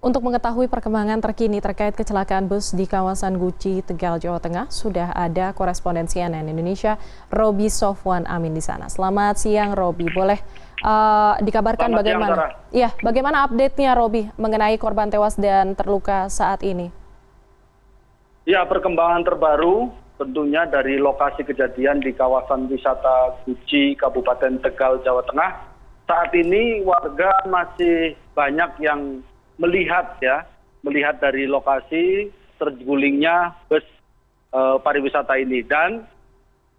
Untuk mengetahui perkembangan terkini terkait kecelakaan bus di kawasan Guci, Tegal, Jawa Tengah, sudah ada koresponden CNN Indonesia, Roby Sofwan Amin di sana. Selamat siang, Roby. Boleh dikabarkan Selamat siang, bagaimana? Sarah. Iya, bagaimana update-nya, Roby, mengenai korban tewas dan terluka saat ini? Ya, perkembangan terbaru tentunya dari lokasi kejadian di kawasan wisata Guci, Kabupaten Tegal, Jawa Tengah. Saat ini warga masih banyak yang melihat dari lokasi tergulingnya bus pariwisata ini, dan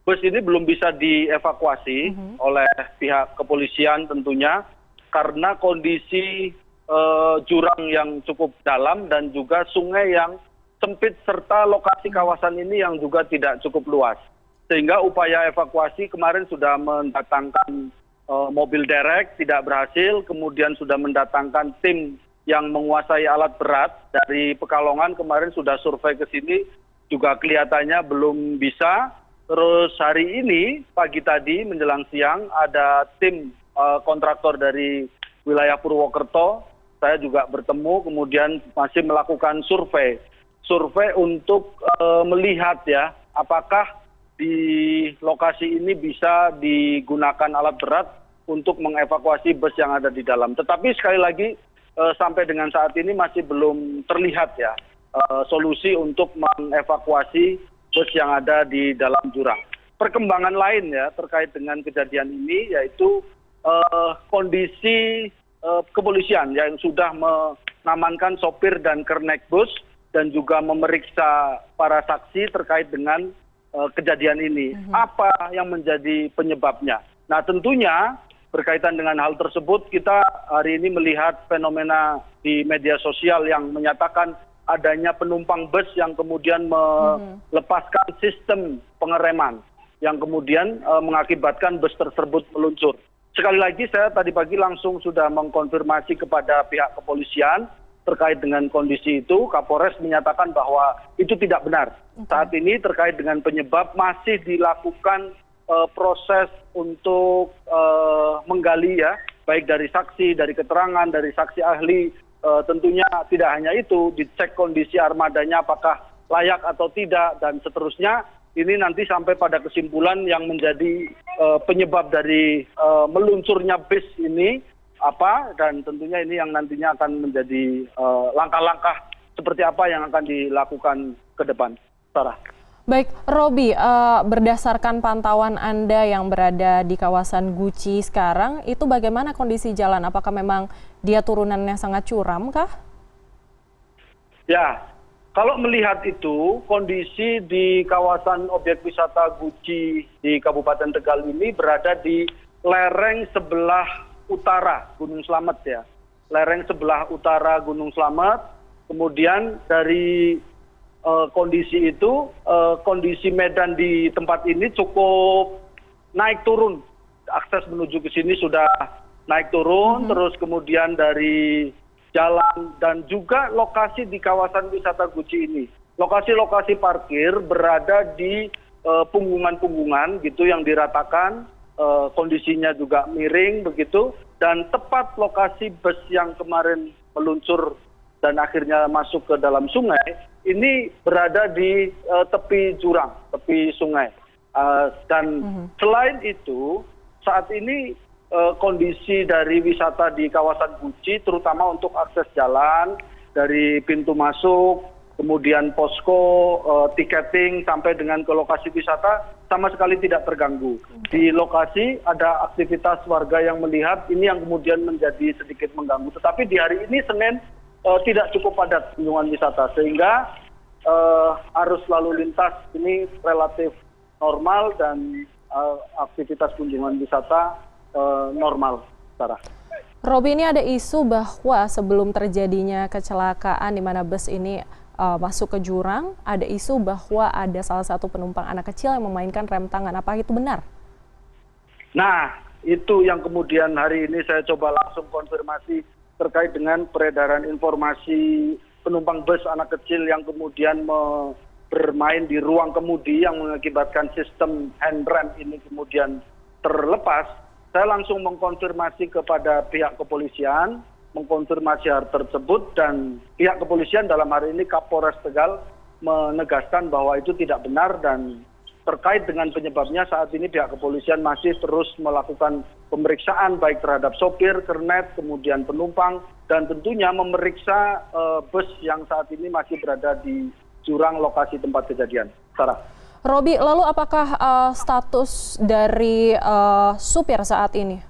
bus ini belum bisa dievakuasi oleh pihak kepolisian tentunya karena kondisi jurang yang cukup dalam dan juga sungai yang sempit serta lokasi kawasan ini yang juga tidak cukup luas, sehingga upaya evakuasi kemarin sudah mendatangkan mobil derek tidak berhasil, kemudian sudah mendatangkan tim yang menguasai alat berat dari Pekalongan, kemarin sudah survei ke sini juga kelihatannya belum bisa. Terus hari ini pagi tadi menjelang siang ada tim kontraktor dari wilayah Purwokerto, saya juga bertemu, kemudian masih melakukan survei untuk melihat apakah di lokasi ini bisa digunakan alat berat untuk mengevakuasi bus yang ada di dalam. Tetapi sekali lagi sampai dengan saat ini masih belum terlihat solusi untuk mengevakuasi bus yang ada di dalam jurang. Perkembangan lain terkait dengan kejadian ini yaitu kondisi kepolisian yang sudah mengamankan sopir dan kernet bus dan juga memeriksa para saksi terkait dengan kejadian ini. Apa yang menjadi penyebabnya? Nah, tentunya berkaitan dengan hal tersebut, kita hari ini melihat fenomena di media sosial yang menyatakan adanya penumpang bus yang kemudian melepaskan sistem pengereman, yang kemudian mengakibatkan bus tersebut meluncur. Sekali lagi, saya tadi pagi langsung sudah mengkonfirmasi kepada pihak kepolisian terkait dengan kondisi itu. Kapolres menyatakan bahwa itu tidak benar. Saat ini terkait dengan penyebab masih dilakukan proses untuk menggali baik dari saksi, dari keterangan, dari saksi ahli. Tentunya tidak hanya itu, dicek kondisi armadanya apakah layak atau tidak, dan seterusnya. Ini nanti sampai pada kesimpulan yang menjadi penyebab dari meluncurnya bus ini apa, dan tentunya ini yang nantinya akan menjadi langkah-langkah seperti apa yang akan dilakukan ke depan. Sarah. Baik, Roby, berdasarkan pantauan Anda yang berada di kawasan Guci sekarang, itu bagaimana kondisi jalan? Apakah memang dia turunannya sangat curam kah? Ya, kalau melihat itu, kondisi di kawasan objek wisata Guci di Kabupaten Tegal ini berada di lereng sebelah utara Gunung Slamet Lereng sebelah utara Gunung Slamet, kemudian dari kondisi itu, kondisi medan di tempat ini cukup naik turun. Akses menuju ke sini sudah naik turun, terus kemudian dari jalan dan juga lokasi di kawasan wisata Guci ini. Lokasi-lokasi parkir berada di punggungan-punggungan gitu yang diratakan, kondisinya juga miring begitu, dan tepat lokasi bus yang kemarin meluncur dan akhirnya masuk ke dalam sungai, ini berada di tepi jurang, tepi sungai. Dan selain itu, saat ini kondisi dari wisata di kawasan Guci, terutama untuk akses jalan dari pintu masuk, kemudian posko, tiketing, sampai dengan ke lokasi wisata, sama sekali tidak terganggu. Di lokasi ada aktivitas warga yang melihat, ini yang kemudian menjadi sedikit mengganggu. Tetapi di hari ini, Senin, tidak cukup padat kunjungan wisata, sehingga arus lalu lintas ini relatif normal dan aktivitas kunjungan wisata normal. Sarah. Roby, ini ada isu bahwa sebelum terjadinya kecelakaan di mana bus ini masuk ke jurang, ada isu bahwa ada salah satu penumpang anak kecil yang memainkan rem tangan. Apa itu benar? Nah, itu yang kemudian hari ini saya coba langsung konfirmasi terkait dengan peredaran informasi penumpang bus anak kecil yang kemudian bermain di ruang kemudi yang mengakibatkan sistem handrem ini kemudian terlepas. Saya langsung mengkonfirmasi kepada pihak kepolisian mengkonfirmasi hal tersebut dan pihak kepolisian dalam hari ini Kapolres Tegal menegaskan bahwa itu tidak benar dan terkait dengan penyebabnya saat ini pihak kepolisian masih terus melakukan pemeriksaan baik terhadap sopir, kernet, kemudian penumpang dan tentunya memeriksa bus yang saat ini masih berada di jurang lokasi tempat kejadian. Sarah. Robi, lalu apakah status dari supir saat ini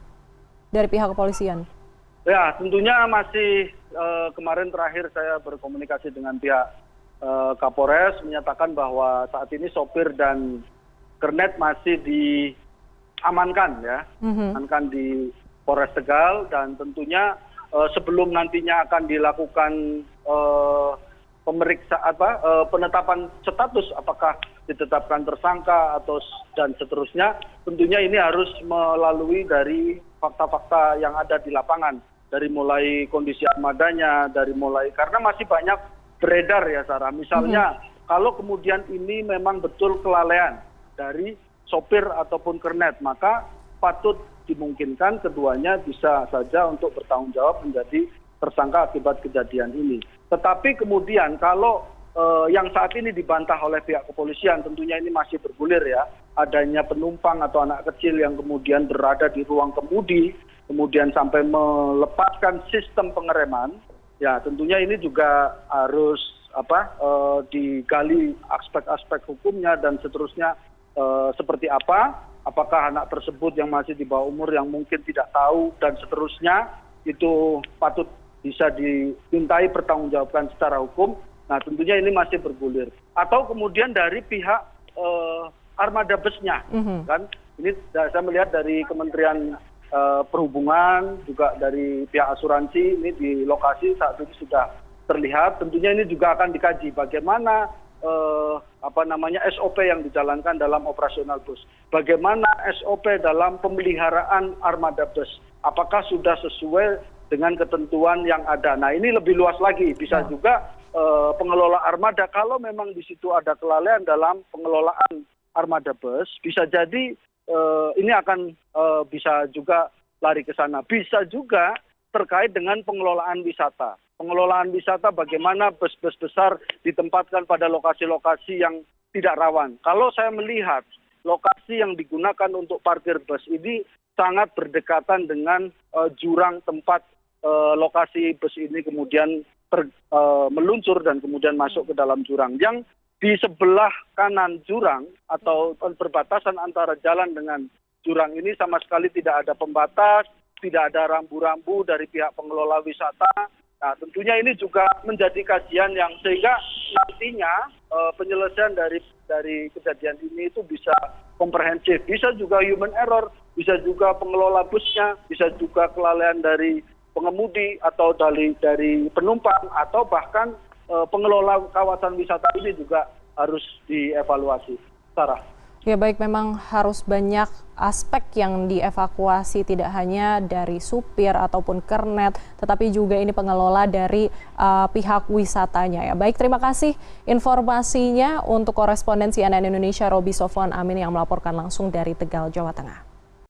dari pihak kepolisian? Ya, tentunya masih kemarin terakhir saya berkomunikasi dengan pihak Kapolres menyatakan bahwa saat ini sopir dan kernet masih diamankan ya, amankan di Polres Tegal dan tentunya sebelum nantinya akan dilakukan penetapan status apakah ditetapkan tersangka atau dan seterusnya, tentunya ini harus melalui dari fakta-fakta yang ada di lapangan. Dari mulai kondisi armadanya, dari mulai karena masih banyak beredar ya Sarah. Misalnya kalau kemudian ini memang betul kelalaian dari sopir ataupun kernet, maka patut dimungkinkan keduanya bisa saja untuk bertanggung jawab menjadi tersangka akibat kejadian ini. Tetapi kemudian kalau yang saat ini dibantah oleh pihak kepolisian tentunya ini masih bergulir ya, adanya penumpang atau anak kecil yang kemudian berada di ruang kemudi, kemudian sampai melepaskan sistem pengereman, ya tentunya ini juga harus digali aspek-aspek hukumnya dan seterusnya seperti apa, apakah anak tersebut yang masih di bawah umur yang mungkin tidak tahu dan seterusnya itu patut bisa dimintai pertanggungjawabkan secara hukum. Nah tentunya ini masih bergulir. Atau kemudian dari pihak armada busnya, kan? Ini saya melihat dari Kementerian Perhubungan juga dari pihak asuransi ini di lokasi saat ini sudah terlihat. Tentunya ini juga akan dikaji bagaimana SOP yang dijalankan dalam operasional bus. Bagaimana SOP dalam pemeliharaan armada bus? Apakah sudah sesuai dengan ketentuan yang ada? Nah ini lebih luas lagi. Bisa juga pengelola armada kalau memang di situ ada kelalaian dalam pengelolaan armada bus, bisa jadi ini akan bisa juga lari ke sana. Bisa juga terkait dengan pengelolaan wisata. Pengelolaan wisata bagaimana bus-bus besar ditempatkan pada lokasi-lokasi yang tidak rawan. Kalau saya melihat lokasi yang digunakan untuk parkir bus ini sangat berdekatan dengan jurang tempat lokasi bus ini kemudian meluncur dan kemudian masuk ke dalam jurang. Yang di sebelah kanan jurang atau perbatasan antara jalan dengan jurang ini sama sekali tidak ada pembatas, tidak ada rambu-rambu dari pihak pengelola wisata. Nah tentunya ini juga menjadi kajian yang sehingga nantinya penyelesaian dari kejadian ini itu bisa komprehensif. Bisa juga human error, bisa juga pengelola busnya, bisa juga kelalaian dari pengemudi atau dari penumpang atau bahkan pengelola kawasan wisata ini juga harus dievaluasi. Sarah. Ya baik, memang harus banyak aspek yang dievakuasi, tidak hanya dari supir ataupun kernet, tetapi juga ini pengelola dari pihak wisatanya. Ya baik, terima kasih informasinya untuk koresponden CNN Indonesia Roby Sofwan Amin yang melaporkan langsung dari Tegal, Jawa Tengah.